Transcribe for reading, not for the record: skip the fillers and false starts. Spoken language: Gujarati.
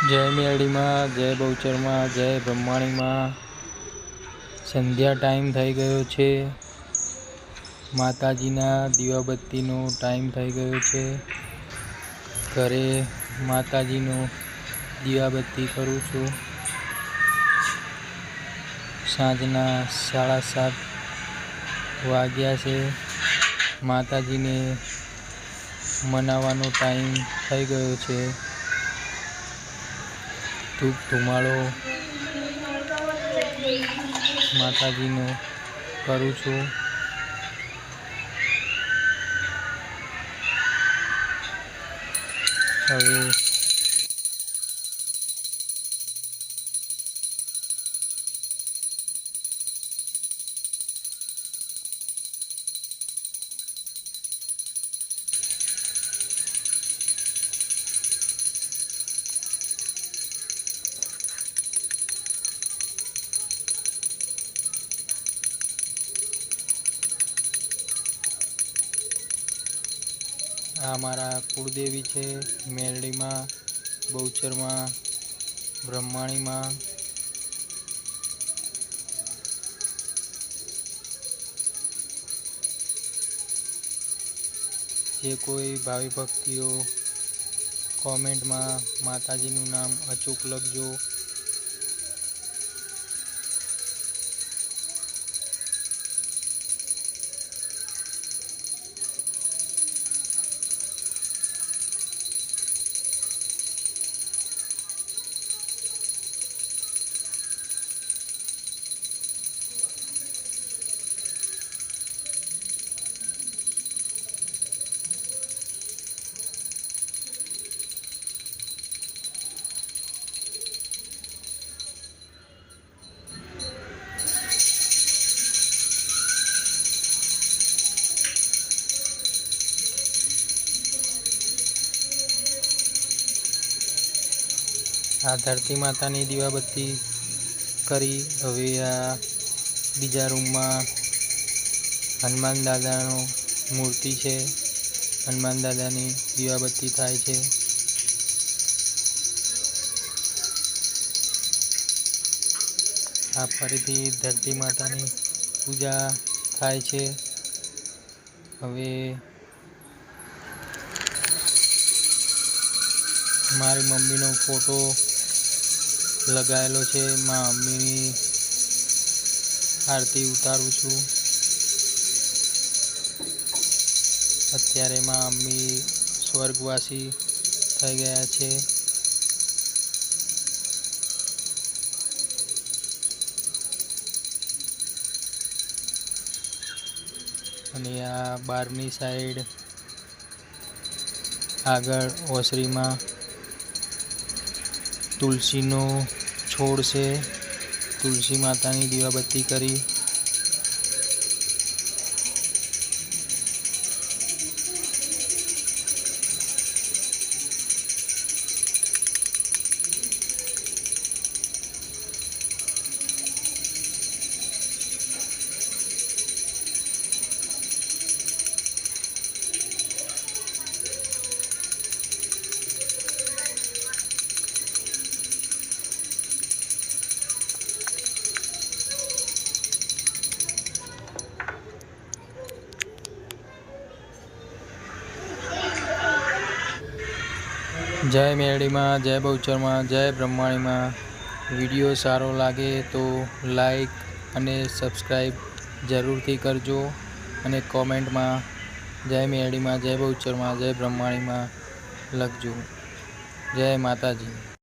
જય મેરડીમાં, જય બહુચરમાં, જય બ્રહ્માણીમાં। સંધ્યા ટાઈમ થઈ ગયો છે। માતાજીના દીવાબત્તીનો ટાઈમ થઈ ગયો છે। ઘરે માતાજીનો દીવાબત્તી કરું છું। સાંજના 7:30 વાગ્યા છે। માતાજીને મનાવવાનો ટાઈમ થઈ ગયો છે। ધૂપ ધુમાડો માતાજીનો કરું છું। હવે આ મારા કુળદેવી છે। મેરડીમાં, બહુચરમાં, બ્રહ્માણીમાં। જે કોઈ ભાવિ ભક્તિઓ કોમેન્ટમાં માતાજીનું નામ અચૂક લખજો। આ ધરતી માતાની દીવાબત્તી કરી। હવે આ બીજા રૂમમાં હનુમાન દાદાનો મૂર્તિ છે। હનુમાન દાદાની દીવાબત્તી થાય છે। આ ફરીથી ધરતી માતાની પૂજા થાય છે। હવે મારી મમ્મીનો ફોટો લગાવેલો છે। મારા મમ્મીની આરતી ઉતારું છું। અત્યારે મારા મમ્મી સ્વર્ગવાસી થઈ ગયા છે। અને આ બહારની સાઈડ આગળ ઓસરીમાં તુલસીનો છોડ છે। તુલસી માતાની દીવાબત્તી કરી। જય મેરડીમાં, જય બહુચરમાં, જય બ્રહ્માણીમાં। વિડીયો સારો લાગે તો લાઈક અને સબસ્ક્રાઈબ જરૂરથી કરજો। અને કોમેન્ટમાં જય મેરડીમાં, જય બહુચરમાં, જય બ્રહ્માણીમાં લખજો। જય માતાજી।